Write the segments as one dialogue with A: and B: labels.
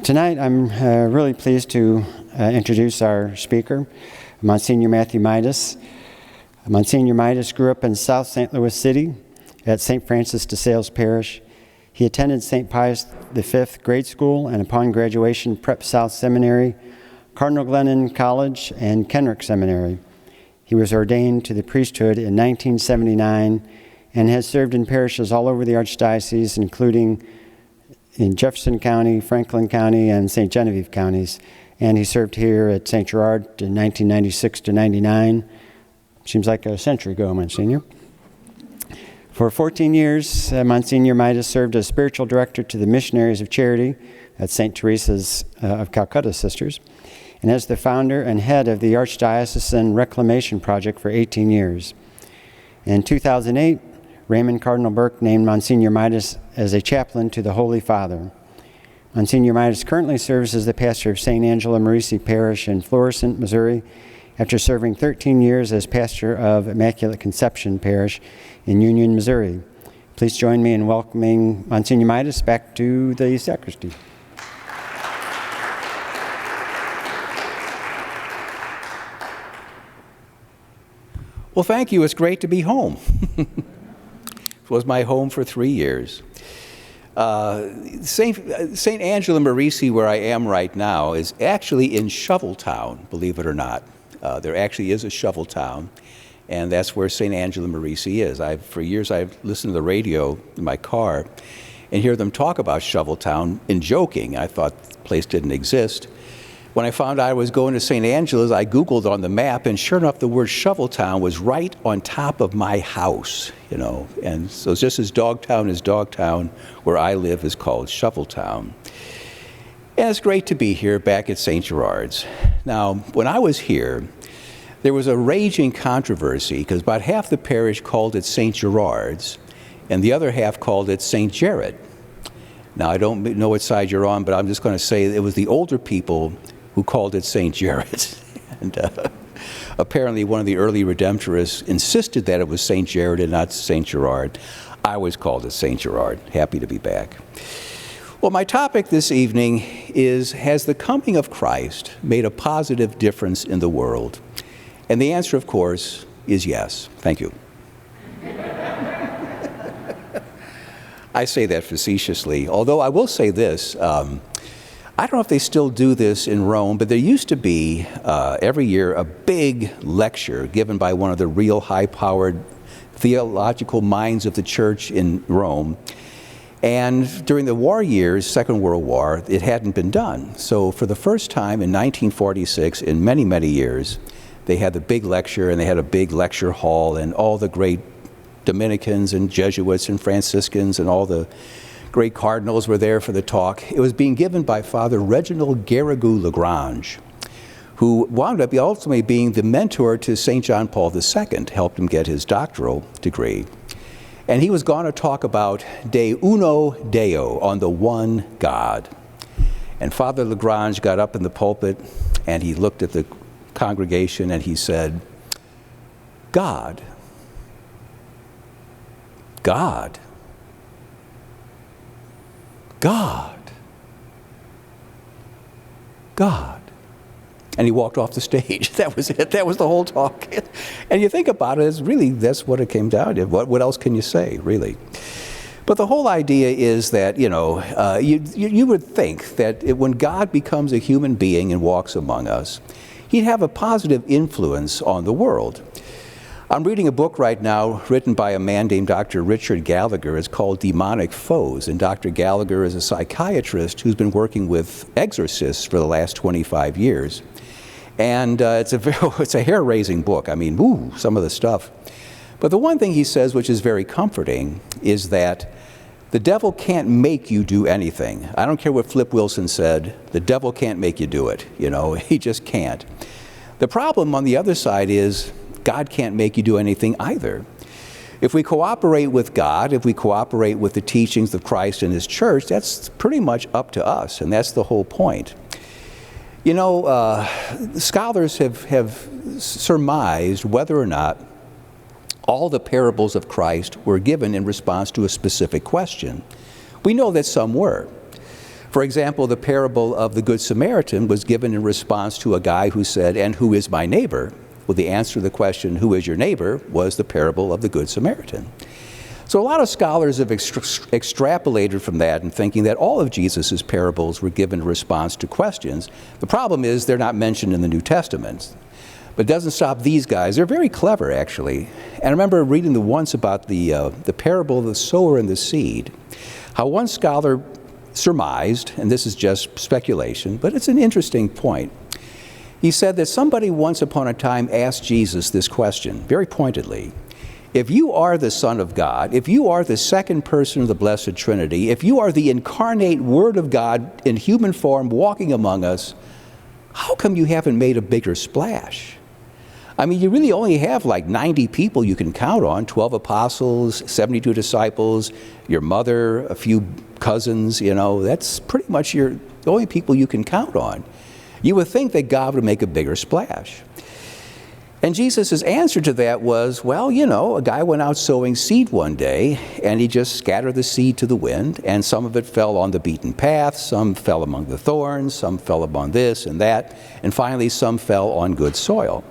A: Tonight, I'm really pleased to introduce our speaker, Msgr. Matthew Mitas. Msgr. Mitas grew up in South St. Louis City at St. Francis de Sales Parish. He attended St. Pius V grade school and upon graduation, Prep South Seminary, Cardinal Glennon College, and Kenrick Seminary. He was ordained to the priesthood in 1979 and has served in parishes all over the Archdiocese, including in Jefferson County, Franklin County, and St. Genevieve counties. And he served here at St. Gerard in 1996 to 99. Seems like a century ago, Monsignor. For 14 years, Msgr. Mitas served as spiritual director to the Missionaries of Charity at St. Teresa's of Calcutta Sisters, and as the founder and head of the Archdiocesan Reclamation Project for 18 years. In 2008, Raymond Cardinal Burke named Msgr. Mitas as a chaplain to the Holy Father. Msgr. Mitas currently serves as the pastor of St. Angela Merisi Parish in Florissant, Missouri, after serving 13 years as pastor of Immaculate Conception Parish in Union, Missouri. Please join me in welcoming Msgr. Mitas back to the sacristy.
B: Well, thank you. It's great to be home. It was my home for 3 years. St. Angela Merisi, where I am right now, is actually in Shoveltown, believe it or not. There actually is a Shoveltown, and that's where St. Angela Merisi is. For years I've listened to the radio in my car and hear them talk about Shoveltown in joking. I thought the place didn't exist. When I found out I was going to St. Angela's, I Googled on the map, and sure enough, the word Shoveltown was right on top of my house, you know. And so it's just as Dogtown, where I live, is called Shoveltown. And it's great to be here back at St. Gerard's. Now, when I was here, there was a raging controversy because about half the parish called it St. Gerard's, and the other half called it St. Gerard. Now, I don't know what side you're on, but I'm just going to say it was the older people who called it St. Gerard. And apparently one of the early Redemptorists insisted that it was St. Gerard and not St. Gerard. I always called it St. Gerard. Happy to be back. Well, my topic this evening is, has the coming of Christ made a positive difference in the world? And the answer, of course, is yes. Thank you. I say that facetiously, although I will say this. I don't know if they still do this in Rome, but there used to be every year a big lecture given by one of the real high-powered theological minds of the church in Rome. And during the war years, Second World War, it hadn't been done. So for the first time in 1946, in many, many years, they had the big lecture, and they had a big lecture hall, and all the great Dominicans and Jesuits and Franciscans and all the great cardinals were there for the talk. It was being given by Father Reginald Garrigou-Lagrange, who wound up ultimately being the mentor to St. John Paul II, helped him get his doctoral degree. And he was going to talk about De Uno Deo, on the one God. And Father Lagrange got up in the pulpit, and he looked at the congregation, and he said, God. God. God. God. And he walked off the stage. That was it. That was the whole talk. And you think about it, it's really, that's what it came down to. What else can you say, really? But the whole idea is that, you know, you would think that when God becomes a human being and walks among us, he'd have a positive influence on the world. I'm reading a book right now written by a man named Dr. Richard Gallagher. It's called Demonic Foes, and Dr. Gallagher is a psychiatrist who's been working with exorcists for the last 25 years. And it's a hair-raising book. I mean, woo, some of the stuff. But the one thing he says, which is very comforting, is that The devil can't make you do anything. I don't care what Flip Wilson said. The devil can't make you do it. You know, he just can't. The problem on the other side is God can't make you do anything either. If we cooperate with God, if we cooperate with the teachings of Christ and His church, that's pretty much up to us, and that's the whole point. You know, scholars have surmised whether or not all the parables of Christ were given in response to a specific question. We know that some were. For example, the parable of the Good Samaritan was given in response to a guy who said, "And who is my neighbor?" Well, the answer to the question, "Who is your neighbor?" was the parable of the Good Samaritan. So a lot of scholars have extrapolated from that and thinking that all of Jesus' parables were given in response to questions. The problem is they're not mentioned in the New Testament. But it doesn't stop these guys. They're very clever, actually. And I remember reading once about the parable of the sower and the seed, how one scholar surmised, and this is just speculation, but it's an interesting point. He said that somebody once upon a time asked Jesus this question, very pointedly. If you are the Son of God, if you are the second person of the Blessed Trinity, if you are the incarnate Word of God in human form walking among us, how come you haven't made a bigger splash? I mean, you really only have like 90 people you can count on, 12 apostles, 72 disciples, your mother, a few cousins, you know, that's pretty much the only people you can count on. You would think that God would make a bigger splash. And Jesus' answer to that was, well, you know, a guy went out sowing seed one day, and he just scattered the seed to the wind, and some of it fell on the beaten path, some fell among the thorns, some fell among this and that, and finally some fell on good soil.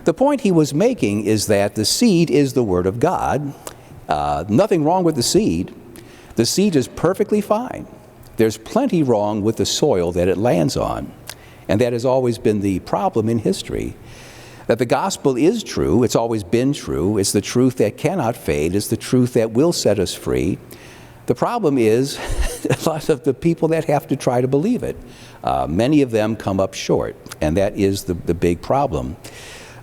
B: The point he was making is that the seed is the Word of God. Nothing wrong with the seed. The seed is perfectly fine. There's plenty wrong with the soil that it lands on. And that has always been the problem in history. That the gospel is true, it's always been true, it's the truth that cannot fade, it's the truth that will set us free. The problem is a lot of the people that have to try to believe it. Many of them come up short, and that is the big problem.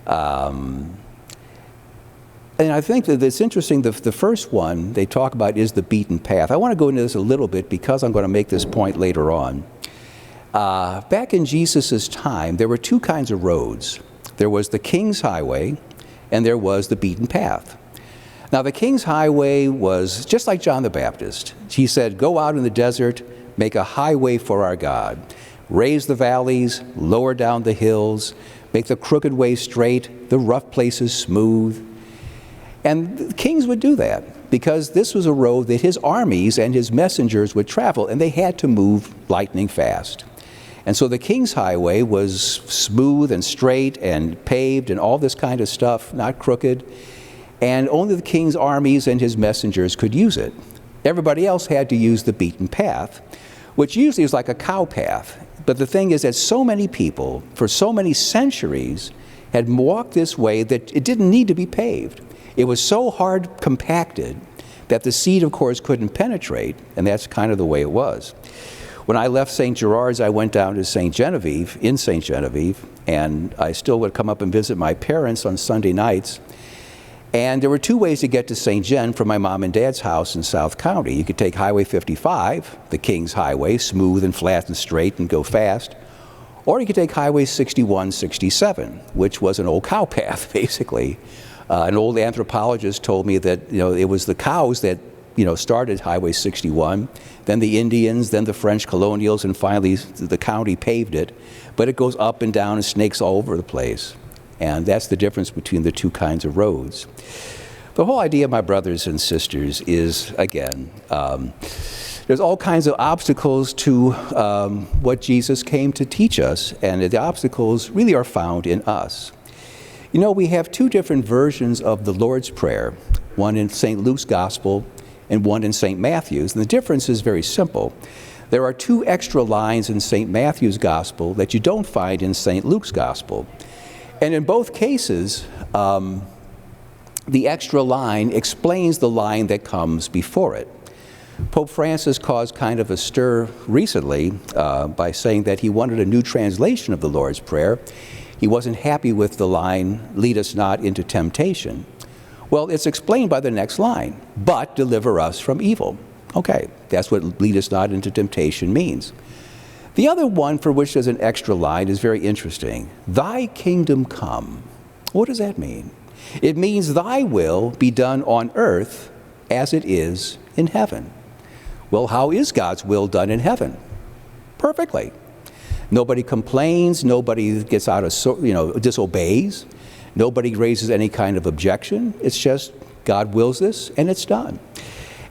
B: And I think that it's interesting, the first one they talk about is the beaten path. I want to go into this a little bit because I'm going to make this point later on. Back in Jesus' time, there were two kinds of roads. There was the King's Highway, and there was the beaten path. Now, the King's Highway was just like John the Baptist. He said, "Go out in the desert, make a highway for our God. Raise the valleys, lower down the hills, make the crooked way straight, the rough places smooth." And the kings would do that because this was a road that his armies and his messengers would travel, and they had to move lightning fast. And so the King's Highway was smooth and straight and paved and all this kind of stuff, not crooked. And only the king's armies and his messengers could use it. Everybody else had to use the beaten path, which usually is like a cow path. But the thing is that so many people, for so many centuries, had walked this way that it didn't need to be paved. It was so hard compacted that the seed, of course, couldn't penetrate, and that's kind of the way it was. When I left St. Gerard's, I went down to St. Genevieve, and I still would come up and visit my parents on Sunday nights. And there were two ways to get to St. Gen from my mom and dad's house in South County. You could take Highway 55, the King's Highway, smooth and flat and straight and go fast. Or you could take Highway 61, 67, which was an old cow path, basically. An old anthropologist told me that it was the cows that started Highway 61, then the Indians, then the French colonials, and finally the county paved it. But it goes up and down and snakes all over the place. And that's the difference between the two kinds of roads. The whole idea, my brothers and sisters, is, again, there's all kinds of obstacles to what Jesus came to teach us, and the obstacles really are found in us. We have two different versions of the Lord's Prayer, one in St. Luke's Gospel and one in St. Matthew's, and the difference is very simple. There are two extra lines in St. Matthew's Gospel that you don't find in St. Luke's Gospel. And in both cases, the extra line explains the line that comes before it. Pope Francis caused kind of a stir recently by saying that he wanted a new translation of the Lord's Prayer. He wasn't happy with the line, "Lead us not into temptation." Well, it's explained by the next line, "but deliver us from evil." Okay, that's what lead us not into temptation means. The other one for which there's an extra line is very interesting. Thy kingdom come. What does that mean? It means thy will be done on earth as it is in heaven. Well, how is God's will done in heaven? Perfectly. Nobody complains, nobody gets out of, disobeys, nobody raises any kind of objection. It's just God wills this and it's done.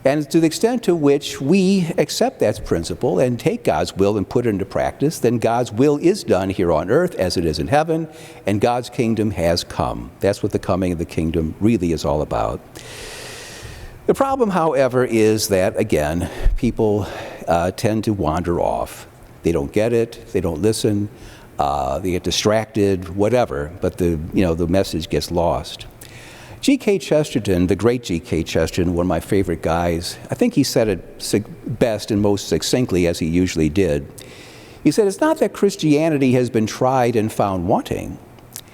B: And to the extent to which we accept that principle and take God's will and put it into practice, then God's will is done here on earth as it is in heaven, and God's kingdom has come. That's what the coming of the kingdom really is all about. The problem, however, is that, again, people tend to wander off. They don't get it, they don't listen, they get distracted, whatever, but the message gets lost. G.K. Chesterton, the great G.K. Chesterton, one of my favorite guys, I think he said it best and most succinctly, as he usually did. He said, it's not that Christianity has been tried and found wanting.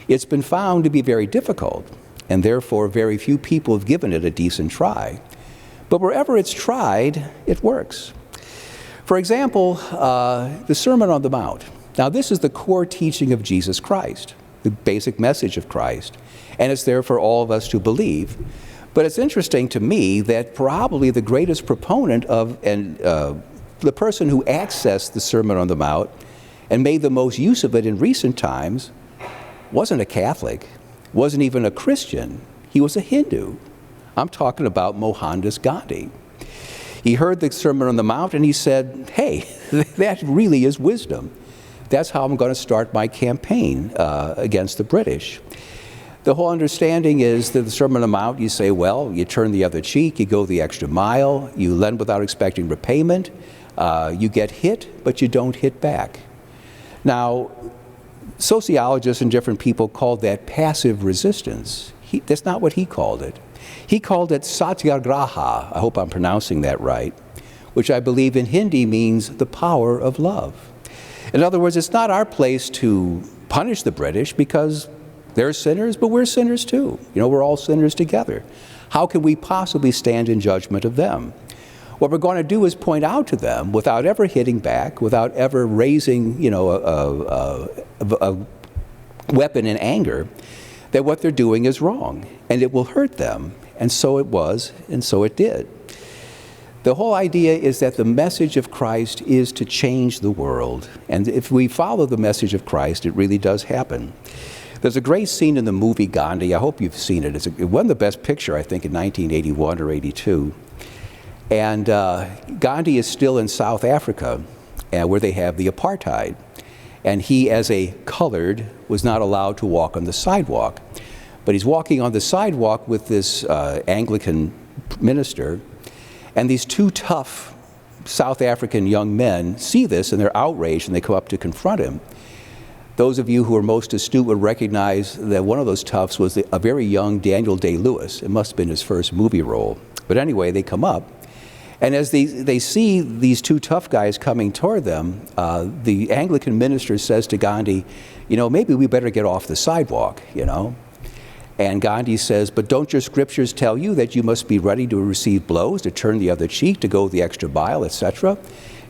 B: It's been found to be very difficult, and therefore very few people have given it a decent try. But wherever it's tried, it works. For example, the Sermon on the Mount. Now, this is the core teaching of Jesus Christ, the basic message of Christ. And it's there for all of us to believe. But it's interesting to me that probably the greatest proponent of, and the person who accessed the Sermon on the Mount and made the most use of it in recent times wasn't a Catholic, wasn't even a Christian. He was a Hindu. I'm talking about Mohandas Gandhi. He heard the Sermon on the Mount and he said, hey, that really is wisdom. That's how I'm going to start my campaign against the British. The whole understanding is that the Sermon on the Mount, you say, well, you turn the other cheek, you go the extra mile, you lend without expecting repayment, you get hit, but you don't hit back. Now, sociologists and different people called that passive resistance. That's not what he called it. He called it satyagraha, I hope I'm pronouncing that right, which I believe in Hindi means the power of love. In other words, it's not our place to punish the British because they're sinners, but we're sinners too. We're all sinners together. How can we possibly stand in judgment of them? What we're going to do is point out to them, without ever hitting back, without ever raising, a weapon in anger, that what they're doing is wrong, and it will hurt them. And so it was, and so it did. The whole idea is that the message of Christ is to change the world. And if we follow the message of Christ, it really does happen. There's a great scene in the movie Gandhi. I hope you've seen it. It won the Best Picture, I think, in 1981 or 82. And Gandhi is still in South Africa, where they have the apartheid. And he, as a colored, was not allowed to walk on the sidewalk. But he's walking on the sidewalk with this Anglican minister, and these two tough South African young men see this, and they're outraged, and they come up to confront him. Those of you who are most astute would recognize that one of those toughs was a very young Daniel Day-Lewis. It must have been his first movie role. But anyway, they come up, and as they see these two tough guys coming toward them, the Anglican minister says to Gandhi, maybe we better get off the sidewalk, And Gandhi says, but don't your scriptures tell you that you must be ready to receive blows, to turn the other cheek, to go the extra mile, etc.?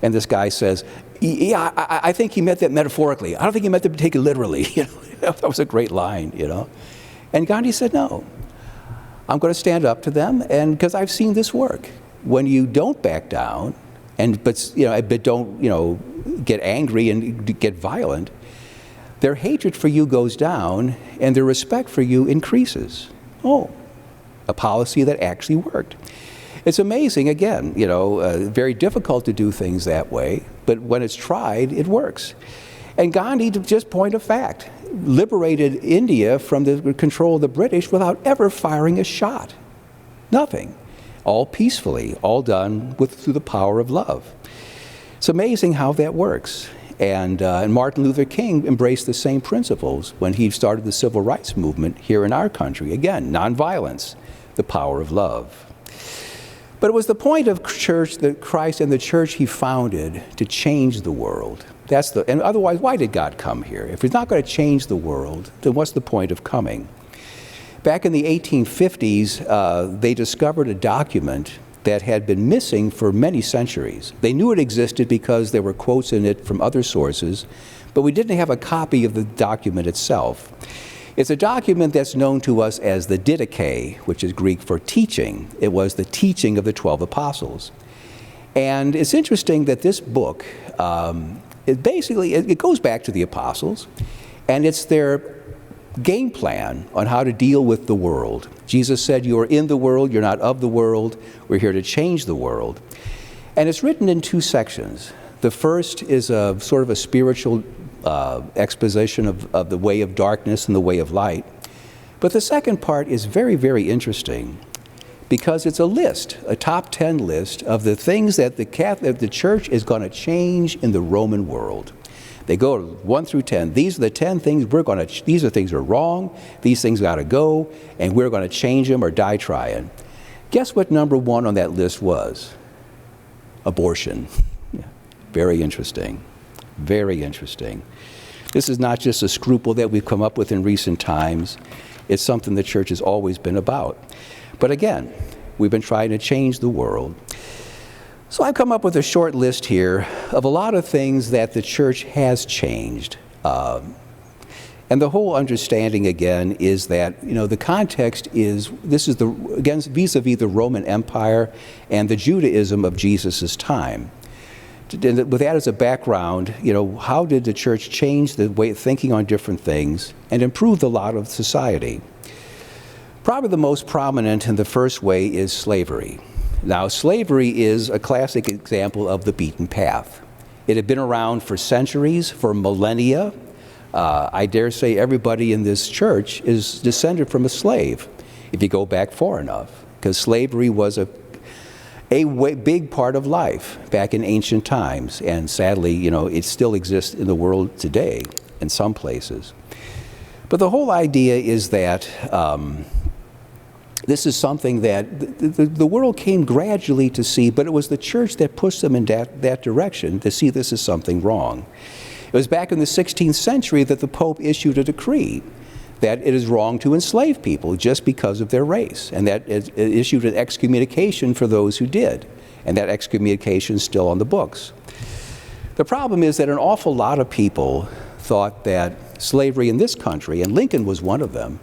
B: And this guy says, yeah, I think he meant that metaphorically. I don't think he meant to take it literally. That was a great line, And Gandhi said, no, I'm going to stand up to them, and because I've seen this work. When you don't back down, but don't get angry and get violent, their hatred for you goes down, and their respect for you increases. Oh, a policy that actually worked. It's amazing, again, very difficult to do things that way, but when it's tried, it works. And Gandhi, to just point of fact, liberated India from the control of the British without ever firing a shot. Nothing. All peacefully, all done through the power of love. It's amazing how that works. And Martin Luther King embraced the same principles when he started the civil rights movement here in our country. Again, nonviolence, the power of love. But it was the point of church that Christ and the church he founded to change the world. And otherwise, why did God come here? If he's not going to change the world, then what's the point of coming? Back in the 1850s, they discovered a document that had been missing for many centuries. They knew it existed because there were quotes in it from other sources, but we didn't have a copy of the document itself. It's a document that's known to us as the Didache, which is Greek for teaching. It was the teaching of the 12 apostles. And it's interesting that this book, it goes back to the apostles, and it's their game plan on how to deal with the world. Jesus said, "You are in the world, you're not of the world. We're here to change the world." And it's written in two sections. The first is a sort of a spiritual exposition of the way of darkness and the way of light. But the second part is very, very interesting because it's a list, a top 10 list of the things that the church is going to change in the Roman world. They go 1 through 10. These are the 10 things these are things that are wrong, these things got to go, and we're going to change them or die trying. Guess what number 1 on that list was? Abortion. Yeah. Very interesting. Very interesting. This is not just a scruple that we've come up with in recent times. It's something the church has always been about. But again, we've been trying to change the world. So I've come up with a short list here of a lot of things that the church has changed. And the whole understanding, again, is that, the context is, this is again, vis-a-vis the Roman Empire and the Judaism of Jesus' time. And with that as a background, how did the church change the way of thinking on different things and improve the lot of society? Probably the most prominent in the first way is slavery. Now, slavery is a classic example of the beaten path. It had been around for centuries, for millennia. I dare say everybody in this church is descended from a slave, if you go back far enough, because slavery was a big part of life back in ancient times, and sadly, it still exists in the world today in some places. But the whole idea is that this is something that the world came gradually to see, but it was the church that pushed them in that direction to see this as something wrong. It was back in the 16th century that the Pope issued a decree that it is wrong to enslave people just because of their race, and that it issued an excommunication for those who did, and that excommunication is still on the books. The problem is that an awful lot of people thought that slavery in this country, and Lincoln was one of them,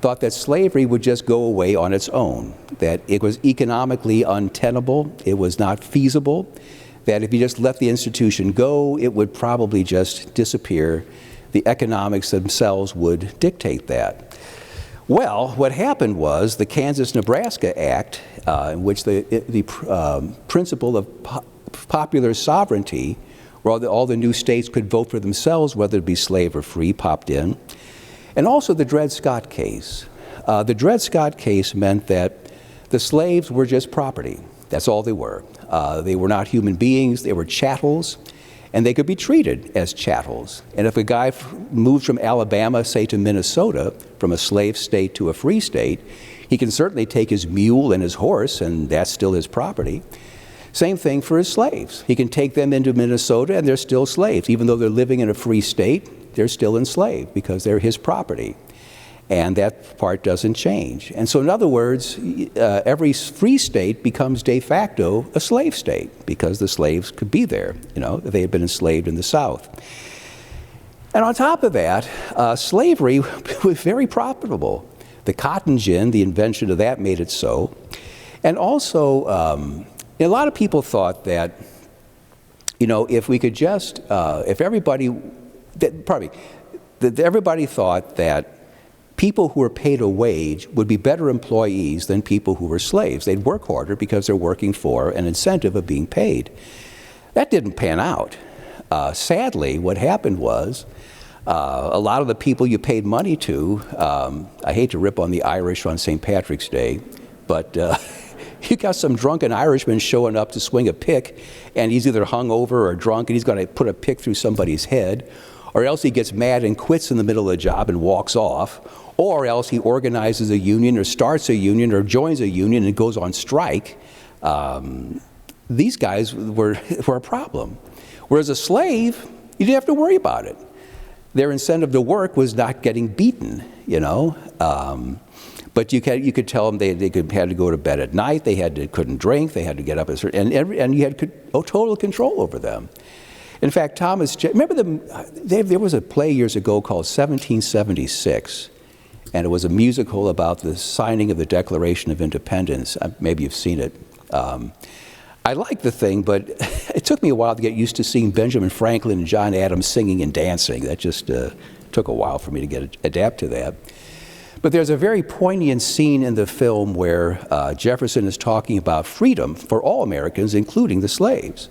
B: thought that slavery would just go away on its own, that it was economically untenable, it was not feasible, that if you just let the institution go, it would probably just disappear. The economics themselves would dictate that. Well, what happened was the Kansas-Nebraska Act, in which the principle of popular sovereignty, where all the new states could vote for themselves, whether it be slave or free, popped in. And also the Dred Scott case. The Dred Scott case meant that the slaves were just property. That's all they were. They were not human beings. They were chattels, and they could be treated as chattels. And if a guy moves from Alabama, say, to Minnesota, from a slave state to a free state, he can certainly take his mule and his horse, and that's still his property. Same thing for his slaves. He can take them into Minnesota, and they're still slaves. Even though they're living in a free state, they're still enslaved because they're his property. And that part doesn't change. And so in other words, every free state becomes de facto a slave state because the slaves could be there, if they had been enslaved in the South. And on top of that, slavery was very profitable. The cotton gin, the invention of that made it so. And also, a lot of people thought that, if we could just, if everybody, everybody thought that people who were paid a wage would be better employees than people who were slaves. They'd work harder because they're working for an incentive of being paid. That didn't pan out. Sadly, what happened was a lot of the people you paid money to, I hate to rip on the Irish on St. Patrick's Day, but you got some drunken Irishman showing up to swing a pick, and he's either hungover or drunk, and he's going to put a pick through somebody's head, or else he gets mad and quits in the middle of the job and walks off, or else he organizes a union or starts a union or joins a union and goes on strike. These guys were a problem. Whereas a slave, you didn't have to worry about it. Their incentive to work was not getting beaten, But you could tell them they had to go to bed at night, couldn't drink, they had to get up, and you had total control over them. In fact, remember there was a play years ago called 1776, and it was a musical about the signing of the Declaration of Independence. Maybe you've seen it. I liked the thing, but it took me a while to get used to seeing Benjamin Franklin and John Adams singing and dancing. That just took a while for me to adapt to that. But there's a very poignant scene in the film where Jefferson is talking about freedom for all Americans, including the slaves.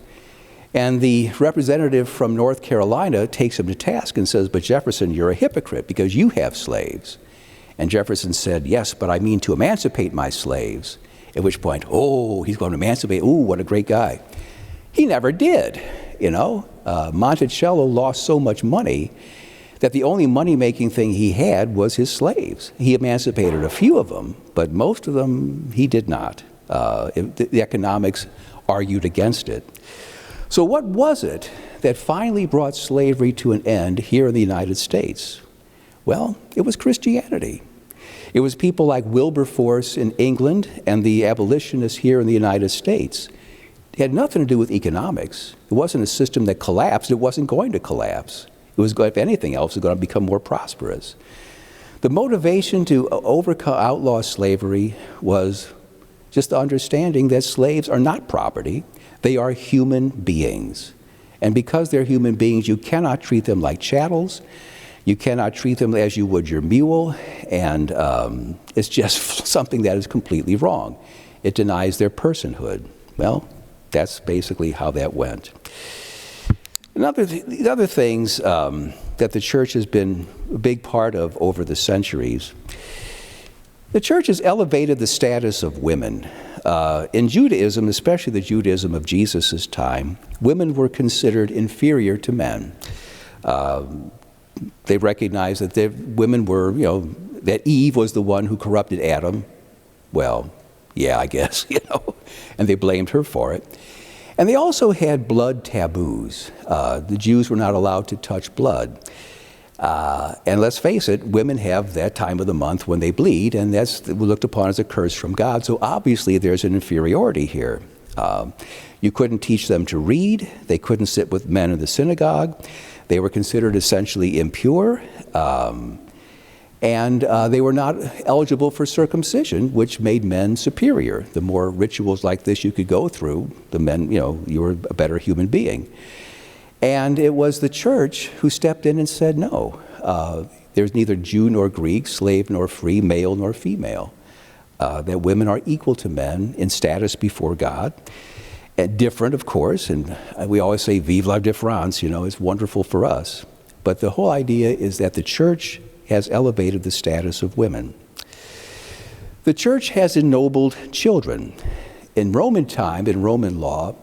B: And the representative from North Carolina takes him to task and says, "But Jefferson, you're a hypocrite because you have slaves." And Jefferson said, "Yes, but I mean to emancipate my slaves." At which point, oh, he's going to emancipate. Ooh, what a great guy. He never did, Monticello lost so much money that the only money-making thing he had was his slaves. He emancipated a few of them, but most of them he did not. The economics argued against it. So what was it that finally brought slavery to an end here in the United States? Well, it was Christianity. It was people like Wilberforce in England and the abolitionists here in the United States. It had nothing to do with economics. It wasn't a system that collapsed. It wasn't going to collapse. It was, if anything else, it was going to become more prosperous. The motivation to outlaw slavery was just the understanding that slaves are not property. They are human beings. And because they're human beings, you cannot treat them like chattels. You cannot treat them as you would your mule. And it's just something that is completely wrong. It denies their personhood. Well, that's basically how that went. The other things that the church has been a big part of over the centuries, the church has elevated the status of women. In Judaism, especially the Judaism of Jesus' time, women were considered inferior to men. They recognized that women were, that Eve was the one who corrupted Adam. Well, yeah, I guess, and they blamed her for it. And they also had blood taboos. The Jews were not allowed to touch blood. And let's face it, women have that time of the month when they bleed, and that's looked upon as a curse from God. So obviously there's an inferiority here. You couldn't teach them to read. They couldn't sit with men in the synagogue. They were considered essentially impure. And they were not eligible for circumcision, which made men superior. The more rituals like this you could go through, the men, you were a better human being. And it was the church who stepped in and said, no, there's neither Jew nor Greek, slave nor free, male nor female. That women are equal to men in status before God. And different, of course, and we always say, vive la différence, it's wonderful for us. But the whole idea is that the church has elevated the status of women. The church has ennobled children. In Roman time, in Roman law,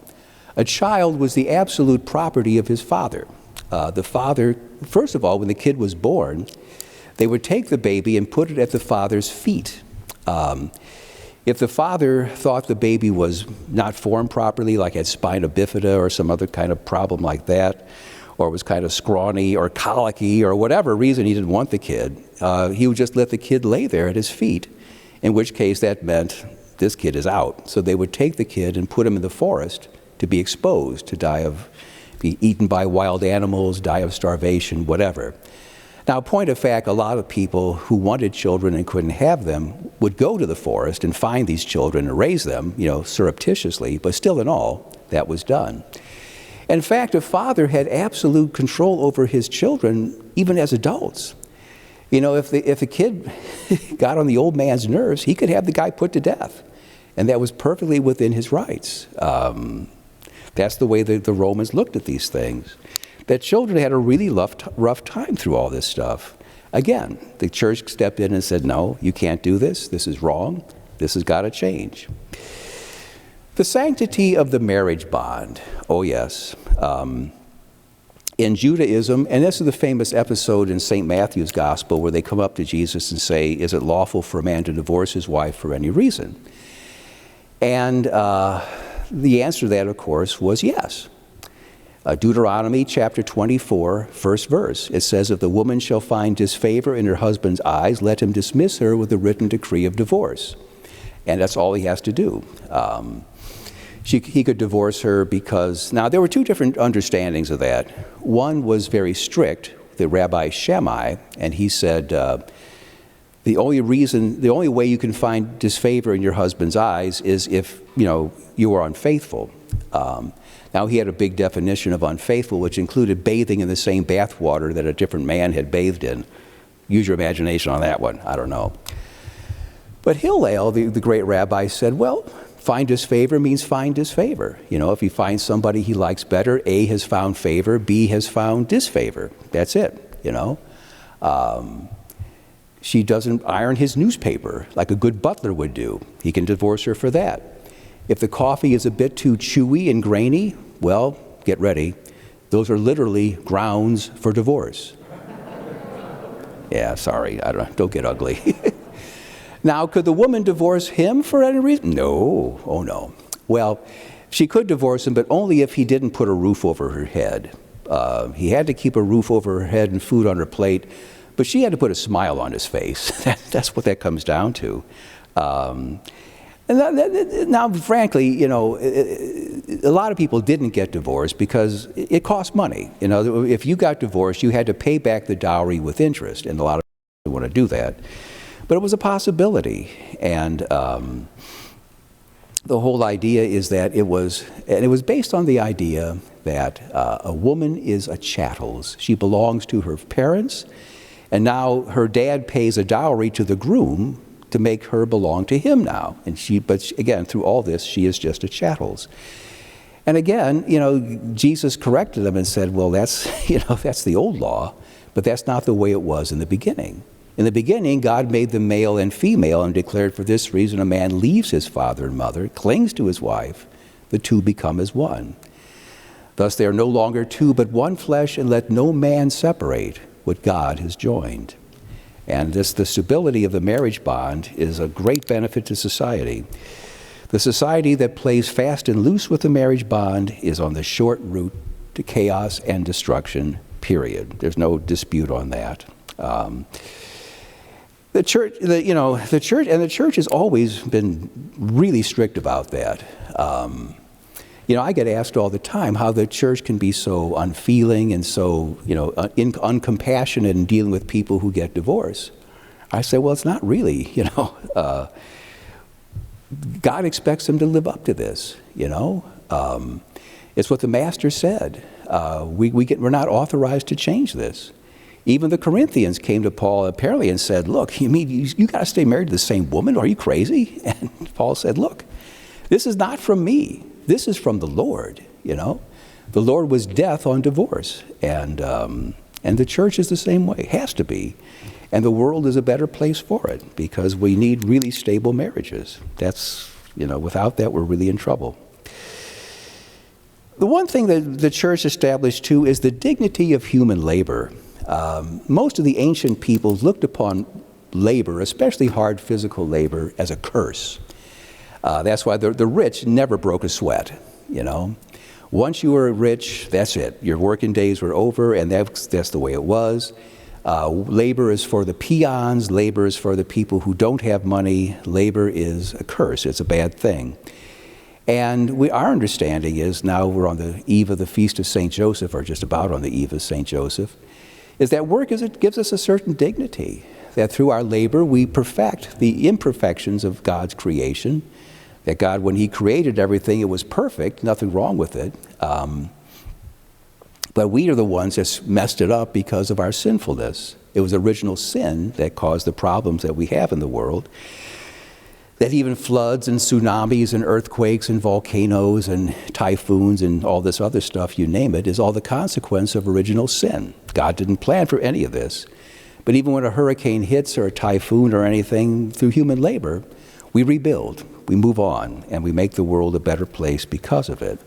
B: a child was the absolute property of his father. The father, first of all, when the kid was born, they would take the baby and put it at the father's feet. If the father thought the baby was not formed properly, like had spina bifida or some other kind of problem like that, or was kind of scrawny or colicky or whatever reason he didn't want the kid, he would just let the kid lay there at his feet, in which case that meant this kid is out. So they would take the kid and put him in the forest to be exposed, to be eaten by wild animals, die of starvation, whatever. Now, point of fact, a lot of people who wanted children and couldn't have them would go to the forest and find these children and raise them, surreptitiously, but still in all, that was done. In fact, a father had absolute control over his children, even as adults. If a kid got on the old man's nerves, he could have the guy put to death. And that was perfectly within his rights. That's the way the Romans looked at these things. That children had a really rough time through all this stuff. Again, the church stepped in and said, no, you can't do this. This is wrong. This has got to change. The sanctity of the marriage bond. Oh, yes. In Judaism, and this is the famous episode in St. Matthew's Gospel where they come up to Jesus and say, is it lawful for a man to divorce his wife for any reason? And the answer to that, of course, was yes. Deuteronomy chapter 24, first verse. It says, if the woman shall find disfavor in her husband's eyes, let him dismiss her with a written decree of divorce. And that's all he has to do. He could divorce her because, now there were two different understandings of that. One was very strict, the Rabbi Shammai, and he said, the only way you can find disfavor in your husband's eyes is if, you are unfaithful. Now he had a big definition of unfaithful, which included bathing in the same bathwater that a different man had bathed in. Use your imagination on that one, I don't know. But Hillel, the great rabbi, said, well, find disfavor means find disfavor. If he finds somebody he likes better, A has found favor, B has found disfavor. That's it, She doesn't iron his newspaper like a good butler would do. He can divorce her for that. If the coffee is a bit too chewy and grainy, well, get ready. Those are literally grounds for divorce. Yeah, sorry, don't get ugly. Now, could the woman divorce him for any reason? No, oh no. Well, she could divorce him, but only if he didn't put a roof over her head. He had to keep a roof over her head and food on her plate, but she had to put a smile on his face. That's what that comes down to. Now, frankly, a lot of people didn't get divorced because it cost money. If you got divorced, you had to pay back the dowry with interest, and a lot of people didn't want to do that. But it was a possibility, and the whole idea is that it was based on the idea that a woman is a chattel. She belongs to her parents, and now her dad pays a dowry to the groom to make her belong to him now. But again, through all this, she is just a chattel. And again, Jesus corrected them and said, well, that's the old law, but that's not the way it was in the beginning. In the beginning, God made them male and female and declared, for this reason a man leaves his father and mother, clings to his wife, the two become as one. Thus they are no longer two but one flesh, and let no man separate what God has joined. And the stability of the marriage bond is a great benefit to society. The society that plays fast and loose with the marriage bond is on the short route to chaos and destruction, period. There's no dispute on that. The church has always been really strict about that. I get asked all the time how the church can be so unfeeling and so, uncompassionate in dealing with people who get divorced. I say, well, it's not really, God expects them to live up to this, It's what the Master said. We're not authorized to change this. Even the Corinthians came to Paul apparently and said, look, you mean you got to stay married to the same woman? Are you crazy? And Paul said, look, this is not from me. This is from the Lord, The Lord was death on divorce. And the church is the same way, has to be. And the world is a better place for it because we need really stable marriages. That's, without that, we're really in trouble. The one thing that the church established, too, is the dignity of human labor. Most of the ancient peoples looked upon labor, especially hard physical labor, as a curse. That's why the rich never broke a sweat, Once you were rich, that's it. Your working days were over, and that's the way it was. Labor is for the peons. Labor is for the people who don't have money. Labor is a curse. It's a bad thing. And our understanding is, now we're on the eve of the Feast of St. Joseph, or just about on the eve of St. Joseph, is that work gives us a certain dignity, that through our labor we perfect the imperfections of God's creation, that God, when he created everything, it was perfect, nothing wrong with it. But we are the ones that messed it up because of our sinfulness. It was original sin that caused the problems that we have in the world. That even floods and tsunamis and earthquakes and volcanoes and typhoons and all this other stuff, you name it, is all the consequence of original sin. God didn't plan for any of this. But even when a hurricane hits or a typhoon or anything, through human labor, we rebuild, we move on, and we make the world a better place because of it.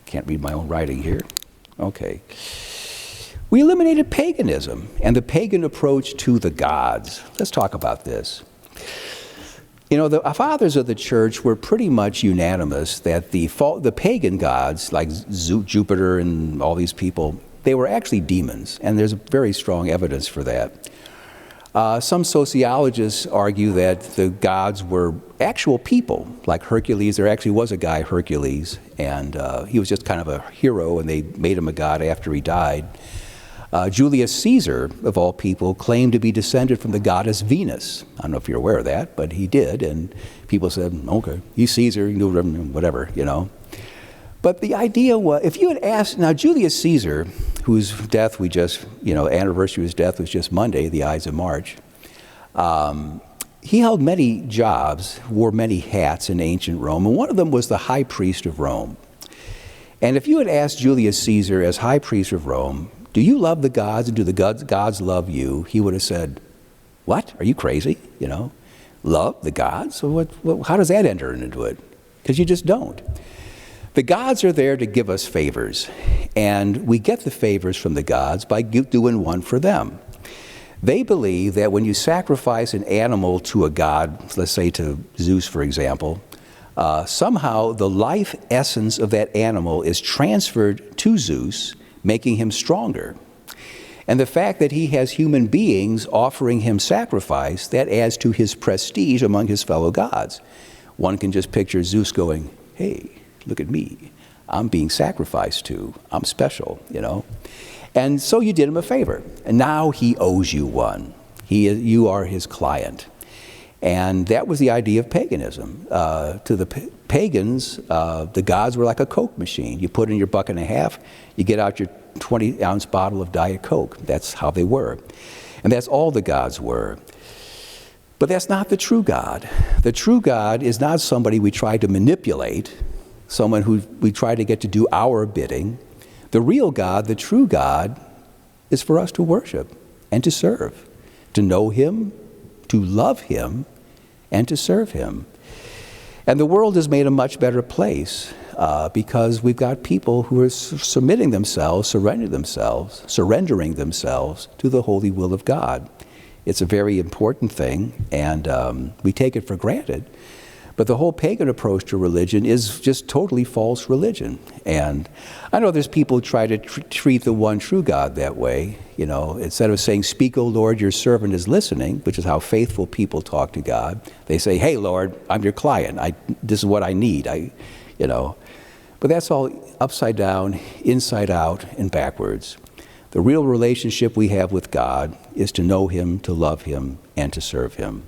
B: Can't read my own writing here. Okay. We eliminated paganism and the pagan approach to the gods. Let's talk about this. You know, the fathers of the church were pretty much unanimous that the pagan gods, like Jupiter and all these people, they were actually demons, and there's very strong evidence for that. Some sociologists argue that the gods were actual people, like Hercules. There actually was a guy, Hercules, and he was just kind of a hero, and they made him a god after he died. Julius Caesar, of all people, claimed to be descended from the goddess Venus. I don't know if you're aware of that, but he did, and people said, okay, he's Caesar, whatever, you know. But the idea was, if you had asked, now Julius Caesar, whose death anniversary of his death was just Monday, the Ides of March, he held many jobs, wore many hats in ancient Rome, and one of them was the high priest of Rome. And if you had asked Julius Caesar as high priest of Rome, do you love the gods and do the gods love you? He would have said, what? Are you crazy? You know, love the gods? So how does that enter into it? Because you just don't. The gods are there to give us favors, and we get the favors from the gods by doing one for them. They believe that when you sacrifice an animal to a god, let's say to Zeus, for example, somehow the life essence of that animal is transferred to Zeus, making him stronger. And the fact that he has human beings offering him sacrifice, that adds to his prestige among his fellow gods. One can just picture Zeus going, hey, look at me. I'm being sacrificed to. I'm special, you know. And so you did him a favor. And now he owes you one. You are his client. And that was the idea of paganism. To the pagans, the gods were like a Coke machine. You put in your bucket and a half, you get out your 20-ounce bottle of Diet Coke. That's how they were. And that's all the gods were. But that's not the true God. The true God is not somebody we try to manipulate, someone who we try to get to do our bidding. The real God, the true God, is for us to worship and to serve, to know him, to love him, and to serve him. And the world is made a much better place because we've got people who are surrendering themselves to the holy will of God. It's a very important thing, and we take it for granted. But the whole pagan approach to religion is just totally false religion. And I know there's people who try to treat the one true God that way. You know, instead of saying, "Speak, O Lord, your servant is listening," which is how faithful people talk to God, they say, "Hey, Lord, I'm your client. This is what I need." But that's all upside down, inside out, and backwards. The real relationship we have with God is to know him, to love him, and to serve him.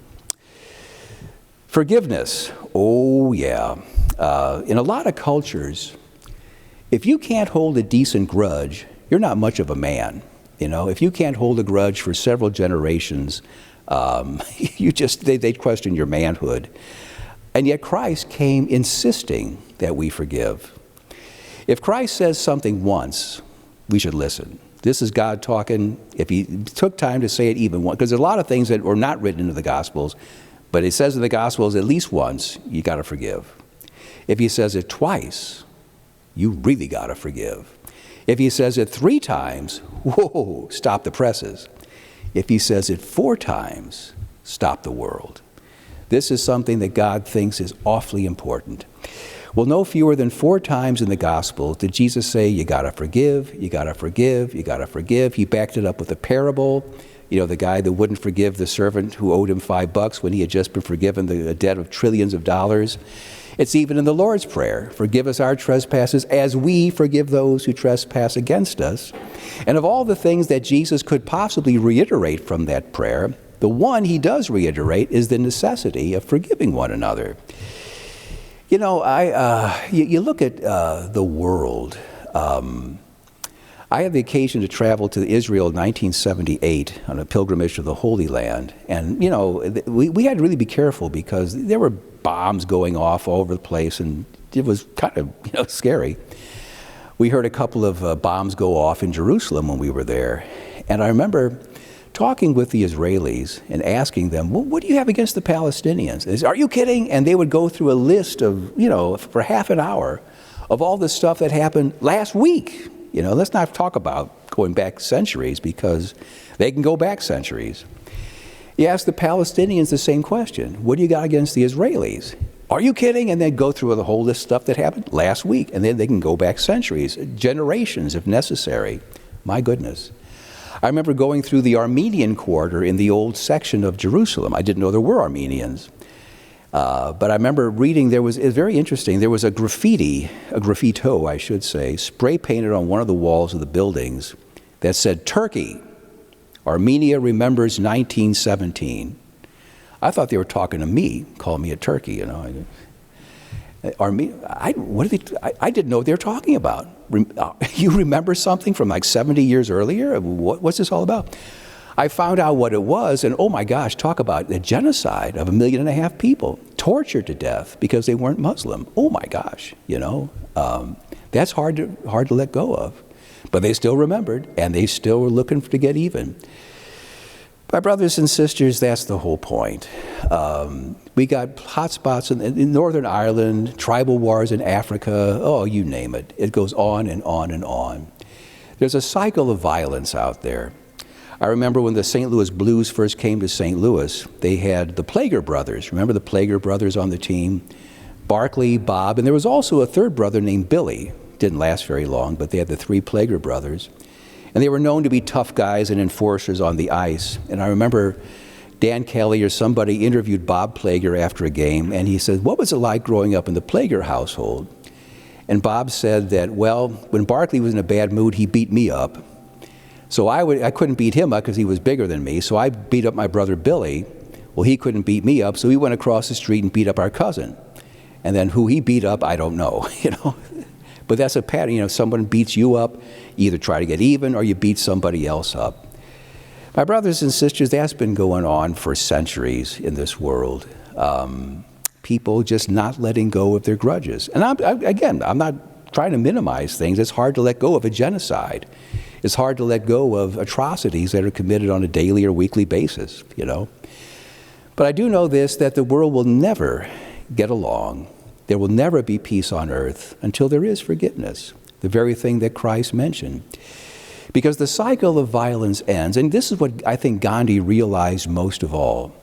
B: Forgiveness. Oh, yeah. In a lot of cultures, if you can't hold a decent grudge, you're not much of a man. You know, if you can't hold a grudge for several generations, they'd question your manhood. And yet Christ came insisting that we forgive. If Christ says something once, we should listen. This is God talking. If he took time to say it even once, because there's a lot of things that were not written in the Gospels, but it says in the Gospels at least once, you got to forgive. If he says it twice, you really got to forgive. If he says it 3 times, whoa, stop the presses. If he says it 4 times, stop the world. This is something that God thinks is awfully important. Well, no fewer than 4 times in the Gospel did Jesus say, you got to forgive, you got to forgive, you got to forgive. He backed it up with a parable. You know, the guy that wouldn't forgive the servant who owed him $5 when he had just been forgiven a debt of trillions of dollars. It's even in the Lord's Prayer. Forgive us our trespasses as we forgive those who trespass against us. And of all the things that Jesus could possibly reiterate from that prayer, the one he does reiterate is the necessity of forgiving one another. You know, you look at the world. I had the occasion to travel to Israel in 1978 on a pilgrimage to the Holy Land. And, you know, we had to really be careful because there were bombs going off all over the place, and it was kind of, scary. We heard a couple of bombs go off in Jerusalem when we were there. And I remember talking with the Israelis and asking them, well, what do you have against the Palestinians? They said, are you kidding? And they would go through a list of, for half an hour of all the stuff that happened last week. Let's not talk about going back centuries because they can go back centuries. You ask the Palestinians the same question. What do you got against the Israelis? Are you kidding? And then go through the whole list of stuff that happened last week. And then they can go back centuries, generations if necessary. My goodness. I remember going through the Armenian quarter in the old section of Jerusalem. I didn't know there were Armenians. But I remember reading, it was very interesting. There was a graffito, I should say, spray painted on one of the walls of the buildings that said, Turkey, Armenia remembers 1917. I thought they were talking to me, calling me a turkey, you know. I didn't know what they were talking about. You remember something from like 70 years earlier? What's this all about? I found out what it was, and oh my gosh, talk about the genocide of 1.5 million people, tortured to death because they weren't Muslim. Oh my gosh, you know. That's hard to let go of. But they still remembered, and they still were looking to get even. My brothers and sisters, that's the whole point. We got hot spots in Northern Ireland, tribal wars in Africa, oh, you name it. It goes on and on and on. There's a cycle of violence out there. I remember when the St. Louis Blues first came to St. Louis, they had the Plager brothers. Remember the Plager brothers on the team? Barkley, Bob, and there was also a third brother named Billy. Didn't last very long, but they had the 3 Plager brothers. And they were known to be tough guys and enforcers on the ice. And I remember Dan Kelly or somebody interviewed Bob Plager after a game, and he said, what was it like growing up in the Plager household? And Bob said that, well, when Barkley was in a bad mood, he beat me up. So I couldn't beat him up because he was bigger than me, so I beat up my brother Billy. Well, he couldn't beat me up, so he went across the street and beat up our cousin. And then who he beat up, I don't know, you know. But that's a pattern, you know, someone beats you up, you either try to get even or you beat somebody else up. My brothers and sisters, that's been going on for centuries in this world. People just not letting go of their grudges. And I'm not trying to minimize things. It's hard to let go of a genocide. It's hard to let go of atrocities that are committed on a daily or weekly basis, you know. But I do know this, that the world will never get along. There will never be peace on earth until there is forgiveness, the very thing that Christ mentioned. Because the cycle of violence ends, and this is what I think Gandhi realized most of all.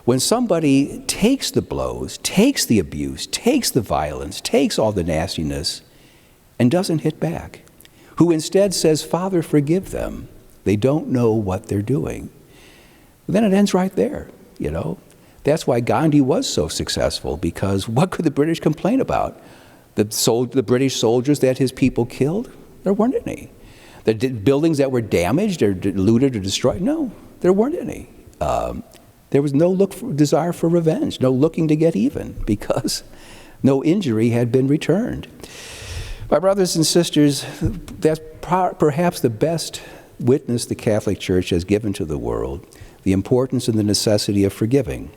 B: When somebody takes the blows, takes the abuse, takes the violence, takes all the nastiness, and doesn't hit back, who instead says, Father, forgive them. They don't know what they're doing. Then it ends right there, you know. That's why Gandhi was so successful, because what could the British complain about? The British soldiers that his people killed? There weren't any. The buildings that were damaged or looted or destroyed? No, there weren't any. There was no desire for revenge, no looking to get even, because no injury had been returned. My brothers and sisters, that's perhaps the best witness the Catholic Church has given to the world, the importance and the necessity of forgiving.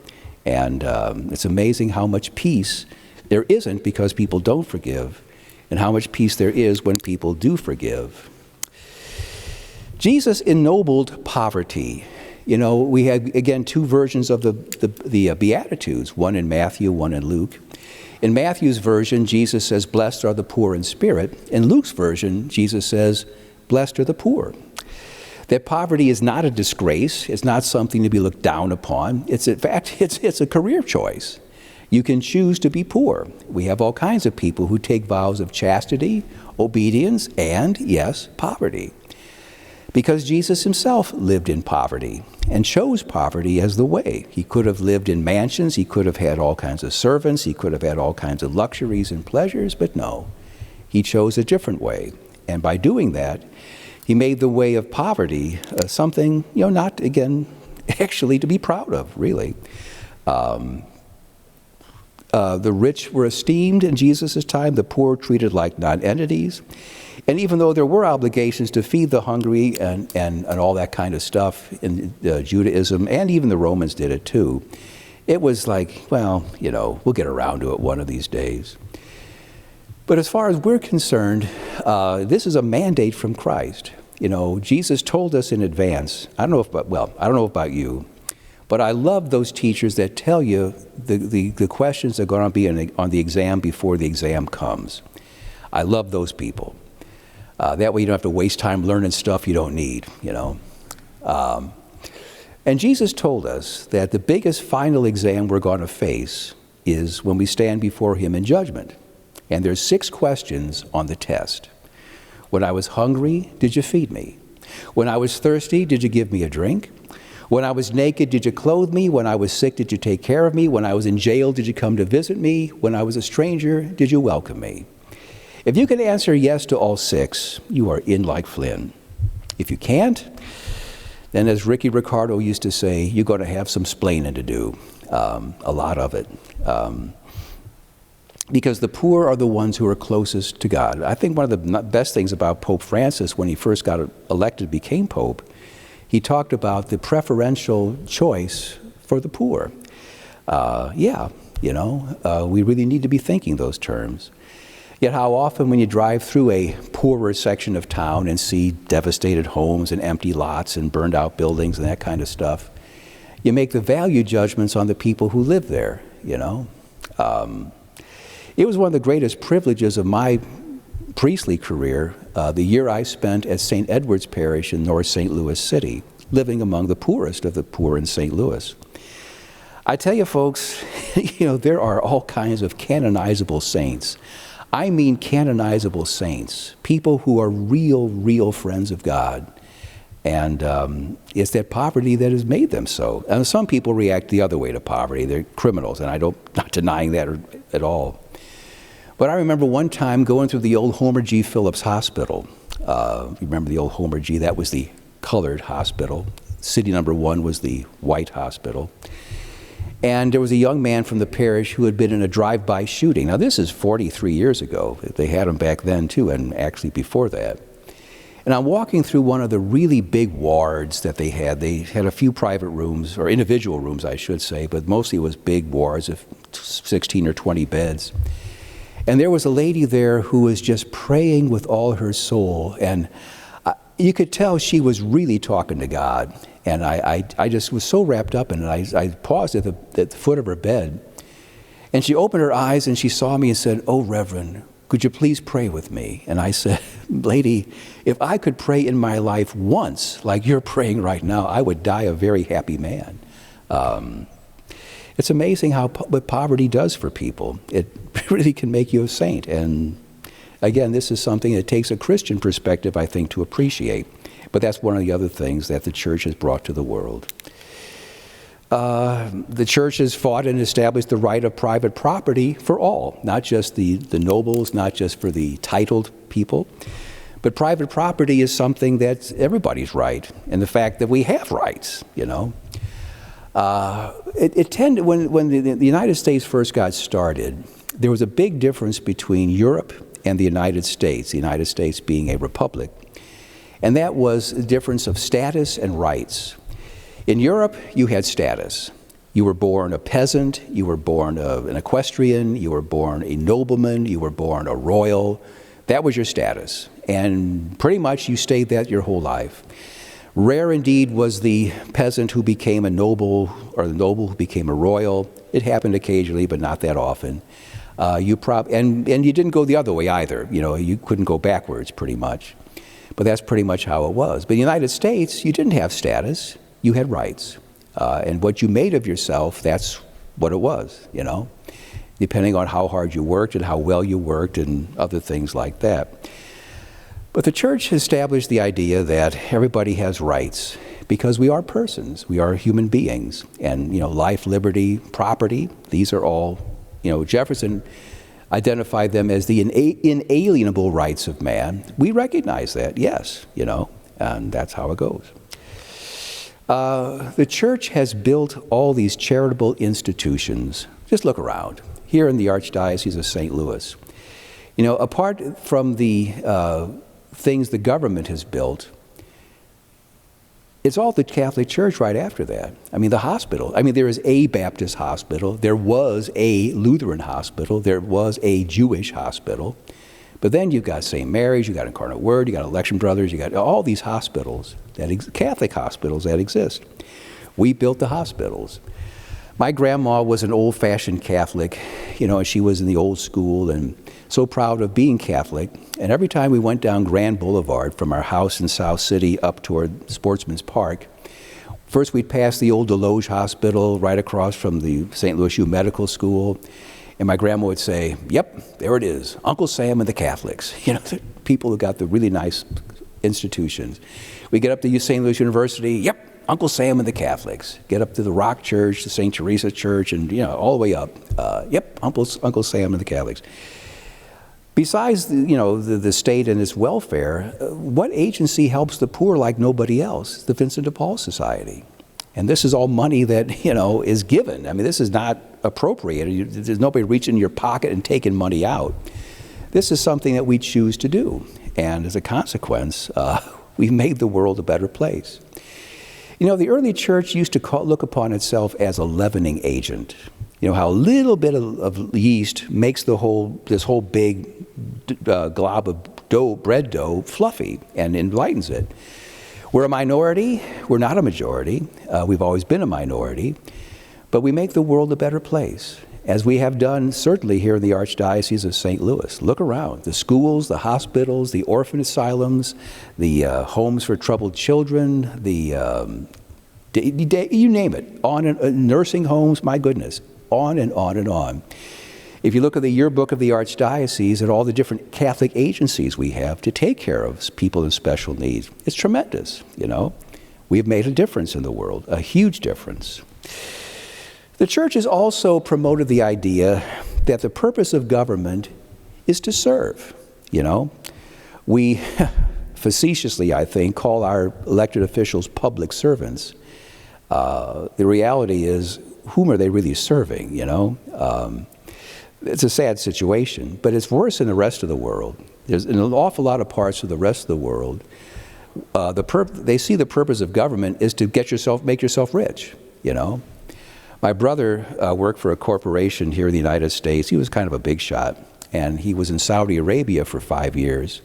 B: And it's amazing how much peace there isn't because people don't forgive, and how much peace there is when people do forgive. Jesus ennobled poverty. You know, we had, again, 2 versions of the Beatitudes, one in Matthew, one in Luke. In Matthew's version, Jesus says, blessed are the poor in spirit. In Luke's version, Jesus says, blessed are the poor. That poverty is not a disgrace. It's not something to be looked down upon. It's, in fact, it's a career choice. You can choose to be poor. We have all kinds of people who take vows of chastity, obedience, and, yes, poverty. Because Jesus himself lived in poverty and chose poverty as the way. He could have lived in mansions. He could have had all kinds of servants. He could have had all kinds of luxuries and pleasures, but no. He chose a different way. And by doing that, he made the way of poverty something, you know, not, again, actually to be proud of, really. The rich were esteemed in Jesus' time, the poor treated like non-entities. And even though there were obligations to feed the hungry and all that kind of stuff in Judaism, and even the Romans did it too, it was like, well, you know, we'll get around to it one of these days. But as far as we're concerned, this is a mandate from Christ. You know, Jesus told us in advance. I don't know about you, but I love those teachers that tell you the questions that are going to be on the exam before the exam comes. I love those people. That way you don't have to waste time learning stuff you don't need, you know. And Jesus told us that the biggest final exam we're going to face is when we stand before him in judgment. And there's 6 questions on the test. When I was hungry, did you feed me? When I was thirsty, did you give me a drink? When I was naked, did you clothe me? When I was sick, did you take care of me? When I was in jail, did you come to visit me? When I was a stranger, did you welcome me? If you can answer yes to all 6, you are in like Flynn. If you can't, then as Ricky Ricardo used to say, you're going to have some splaining to do, a lot of it. Because the poor are the ones who are closest to God. I think one of the best things about Pope Francis, when he first got elected, became Pope, he talked about the preferential choice for the poor. We really need to be thinking those terms. Yet how often when you drive through a poorer section of town and see devastated homes and empty lots and burned out buildings and that kind of stuff, you make the value judgments on the people who live there, It was one of the greatest privileges of my priestly career, the year I spent at St. Edward's Parish in North St. Louis City, living among the poorest of the poor in St. Louis. I tell you folks, there are all kinds of canonizable saints. I mean canonizable saints, people who are real friends of God. And it's that poverty that has made them so. And some people react the other way to poverty. They're criminals, and not denying that at all. But I remember one time going through the old Homer G. Phillips Hospital. You remember the old Homer G.? That was the colored hospital. City number 1 was the white hospital. And there was a young man from the parish who had been in a drive-by shooting. Now, this is 43 years ago. They had him back then, too, and actually before that. And I'm walking through one of the really big wards that they had. They had a few private rooms, or individual rooms, I should say, but mostly it was big wards of 16 or 20 beds. And there was a lady there who was just praying with all her soul. And you could tell she was really talking to God. And I just was so wrapped up in it. I paused at the foot of her bed. And she opened her eyes and she saw me and said, "Oh, Reverend, could you please pray with me?" And I said, "Lady, if I could pray in my life once like you're praying right now, I would die a very happy man." It's amazing what poverty does for people. It really can make you a saint. And again, this is something that takes a Christian perspective, I think, to appreciate. But that's one of the other things that the church has brought to the world. The church has fought and established the right of private property for all, not just the nobles, not just for the titled people. But private property is something that's everybody's right, and the fact that we have rights, It tended, when the United States first got started, there was a big difference between Europe and the United States being a republic. And that was a difference of status and rights. In Europe, you had status. You were born a peasant, you were born an equestrian, you were born a nobleman, you were born a royal. That was your status. And pretty much you stayed that your whole life. Rare indeed was the peasant who became a noble or the noble who became a royal. It happened occasionally, but not that often. And you didn't go the other way either. You couldn't go backwards pretty much. But that's pretty much how it was. But in the United States, you didn't have status. You had rights. And what you made of yourself, that's what it was, depending on how hard you worked and how well you worked and other things like that. But the church established the idea that everybody has rights because we are persons, we are human beings. And, life, liberty, property, these are all, Jefferson identified them as the inalienable rights of man. We recognize that, yes, and that's how it goes. The church has built all these charitable institutions. Just look around. Here in the Archdiocese of St. Louis, apart from the things the government has built, it's all the Catholic Church right after that. The hospital. There is a Baptist hospital. There was a Lutheran hospital. There was a Jewish hospital. But then you've got St. Mary's, you've got Incarnate Word, you've got Election Brothers, you've got all these hospitals, Catholic hospitals that exist. We built the hospitals. My grandma was an old-fashioned Catholic, and she was in the old school and so proud of being Catholic. And every time we went down Grand Boulevard from our house in South City up toward Sportsman's Park, First, we'd pass the old Deloge Hospital right across from the St. Louis U Medical School, and my grandma would say, "Yep, there it is, Uncle Sam and the Catholics." You know, the people who got the really nice institutions. We get up to St. Louis University, "Yep, Uncle Sam and the Catholics." Get up to the Rock Church, the St. Teresa Church, and all the way up. "Yep, Uncle Sam and the Catholics." Besides, the state and its welfare, what agency helps the poor like nobody else? The Vincent de Paul Society. And this is all money that, is given. I mean, this is not appropriated. There's nobody reaching in your pocket and taking money out. This is something that we choose to do. And as a consequence, we've made the world a better place. The early church used to look upon itself as a leavening agent. How a little bit of yeast makes this whole big glob of bread dough fluffy and enlightens it. We're a minority. We're not a majority. We've always been a minority. But we make the world a better place, as we have done certainly here in the Archdiocese of St. Louis. Look around. The schools, the hospitals, the orphan asylums, the homes for troubled children, you name it, nursing homes, my goodness. On and on and on. If you look at the yearbook of the Archdiocese and all the different Catholic agencies we have to take care of people in special needs, it's tremendous, We have made a difference in the world, a huge difference. The Church has also promoted the idea that the purpose of government is to serve, We facetiously, I think, call our elected officials public servants. The reality is, whom are they really serving, It's a sad situation, but it's worse in the rest of the world. There's in an awful lot of parts of the rest of the world, they see the purpose of government is to make yourself rich, My brother worked for a corporation here in the United States. He was kind of a big shot, and he was in Saudi Arabia for 5 years,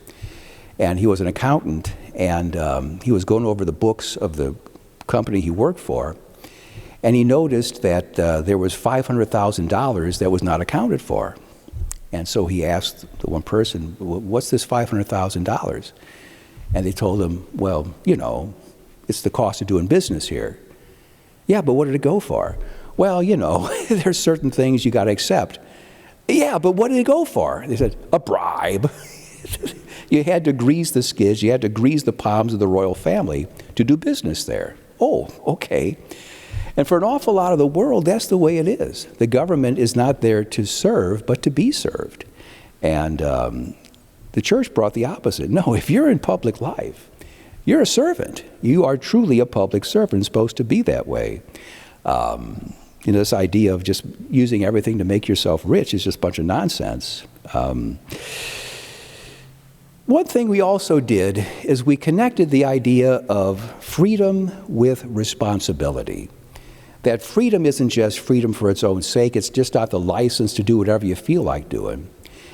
B: and he was an accountant, and he was going over the books of the company he worked for, and he noticed that there was $500,000 that was not accounted for. And so he asked the one person, "What's this $500,000? And they told him, "Well, it's the cost of doing business here." "Yeah, but what did it go for?" "Well, there's certain things you got to accept." "Yeah, but what did it go for?" They said, "A bribe." You had to grease the skids, you had to grease the palms of the royal family to do business there. Oh, okay. And for an awful lot of the world, that's the way it is. The government is not there to serve, but to be served. And the Church brought the opposite. No, if you're in public life, you're a servant. You are truly a public servant, supposed to be that way. This idea of just using everything to make yourself rich is just a bunch of nonsense. One thing we also did is we connected the idea of freedom with responsibility. That freedom isn't just freedom for its own sake. It's just not the license to do whatever you feel like doing.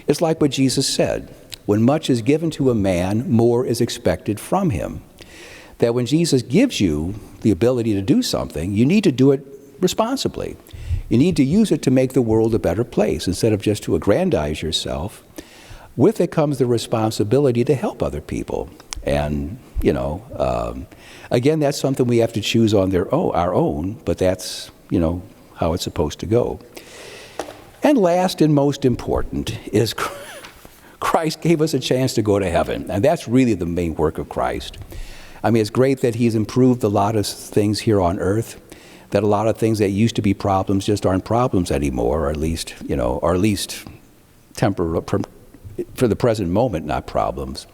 B: It's like what Jesus said, when much is given to a man, more is expected from him. That when Jesus gives you the ability to do something, you need to do it responsibly. You need to use it to make the world a better place instead of just to aggrandize yourself. With it comes the responsibility to help other people. And, again, that's something we have to choose on our own, but that's, how it's supposed to go. And last and most important is Christ gave us a chance to go to heaven. And that's really the main work of Christ. I mean, it's great that he's improved a lot of things here on earth, that a lot of things that used to be problems just aren't problems anymore, or at least, temporary, for the present moment, not problems.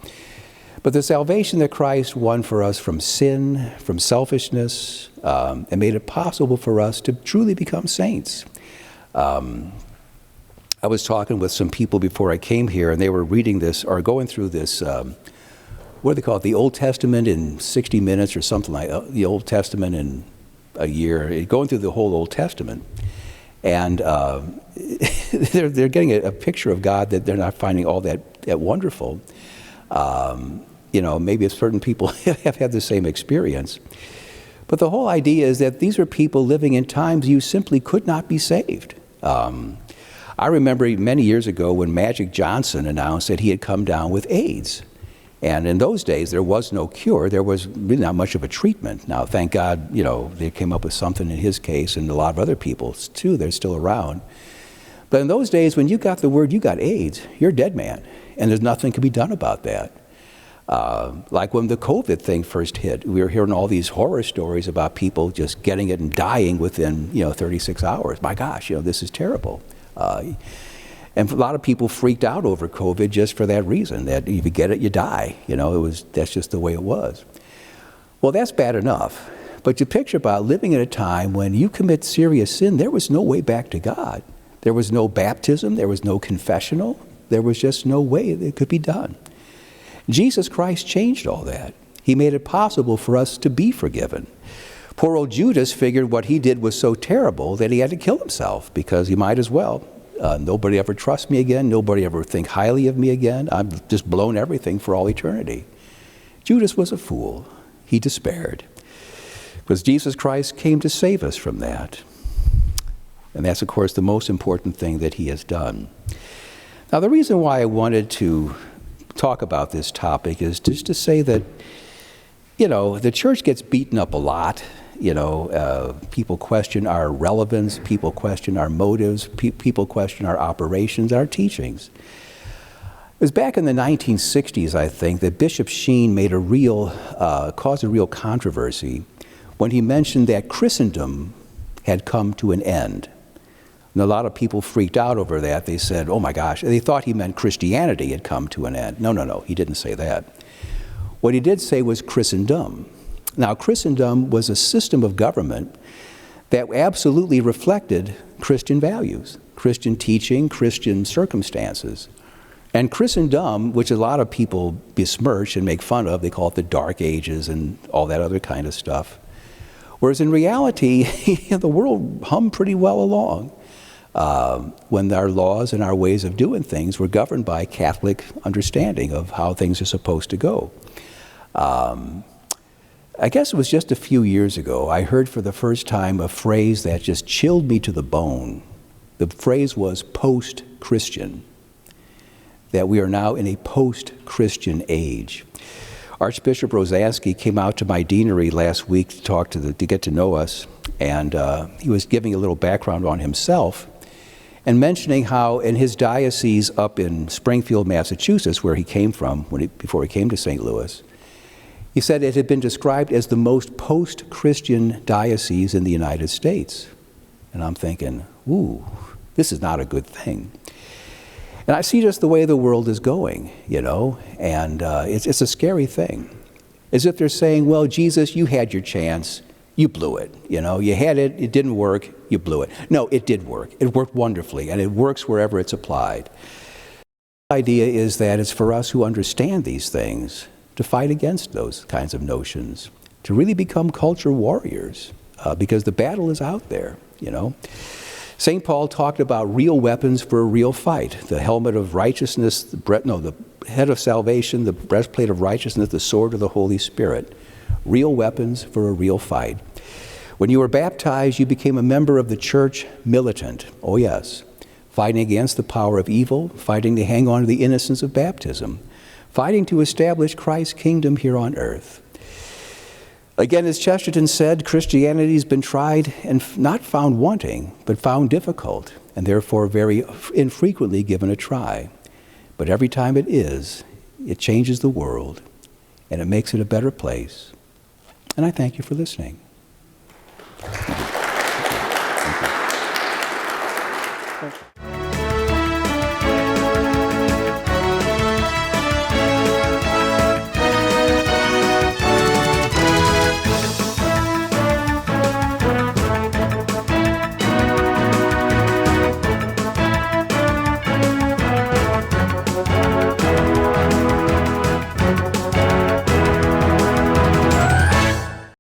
B: But the salvation that Christ won for us from sin, from selfishness, and made it possible for us to truly become saints. I was talking with some people before I came here, and they were reading this, or going through this, what do they call it, the Old Testament in 60 minutes or something like that, the Old Testament in a year, going through the whole Old Testament. And they're getting a picture of God that they're not finding all that wonderful. Maybe certain people have had the same experience. But the whole idea is that these are people living in times you simply could not be saved. I remember many years ago when Magic Johnson announced that he had come down with AIDS. And in those days, there was no cure. There was really not much of a treatment. Now, thank God, they came up with something in his case and a lot of other people's too. They're still around. But in those days, when you got the word you got AIDS, you're a dead man. And there's nothing can be done about that. Like when the COVID thing first hit, we were hearing all these horror stories about people just getting it and dying within, 36 hours. My gosh, this is terrible. And a lot of people freaked out over COVID just for that reason, that if you get it, you die. That's just the way it was. Well, that's bad enough. But you picture about living at a time when you commit serious sin, there was no way back to God. There was no baptism, there was no confessional, there was just no way that it could be done. Jesus Christ changed all that. He made it possible for us to be forgiven. Poor old Judas figured what he did was so terrible that he had to kill himself because he might as well. Nobody ever trusts me again. Nobody ever think highly of me again. I've just blown everything for all eternity. Judas was a fool. He despaired. Because Jesus Christ came to save us from that. And that's, of course, the most important thing that he has done. Now, the reason why I wanted to talk about this topic is just to say that, the church gets beaten up a lot. People question our relevance, people question our motives, people question our operations, our teachings. It was back in the 1960s, I think, that Bishop SJEN caused a real controversy when he mentioned that Christendom had come to an end. And a lot of people freaked out over that. They said, oh my gosh, they thought he meant Christianity had come to an end. No, he didn't say that. What he did say was Christendom. Now, Christendom was a system of government that absolutely reflected Christian values, Christian teaching, Christian circumstances. And Christendom, which a lot of people besmirch and make fun of, they call it the Dark Ages and all that other kind of stuff. Whereas in reality, the world hummed pretty well along when our laws and our ways of doing things were governed by Catholic understanding of how things are supposed to go. I guess it was just a few years ago, I heard for the first time a phrase that just chilled me to the bone. The phrase was post-Christian, that we are now in a post-Christian age. Archbishop Rosansky came out to my deanery last week to get to know us, and he was giving a little background on himself and mentioning how in his diocese up in Springfield, Massachusetts, where he came from before he came to St. Louis, he said it had been described as the most post-Christian diocese in the United States. And I'm thinking, ooh, this is not a good thing. And I see just the way the world is going, and it's a scary thing. As if they're saying, well, Jesus, you had your chance, you blew it. You had it, it didn't work, you blew it. No, it did work. It worked wonderfully, and it works wherever it's applied. The idea is that it's for us who understand these things to fight against those kinds of notions, to really become culture warriors, because the battle is out there, St. Paul talked about real weapons for a real fight. The helmet of righteousness, the head of salvation, the breastplate of righteousness, the sword of the Holy Spirit. Real weapons for a real fight. When you were baptized, you became a member of the church militant. Oh yes. Fighting against the power of evil, fighting to hang on to the innocence of baptism, fighting to establish Christ's kingdom here on earth. Again, as Chesterton said, Christianity has been tried and not found wanting, but found difficult, and therefore very infrequently given a try. But every time it is, it changes the world, and it makes it a better place. And I thank you for listening.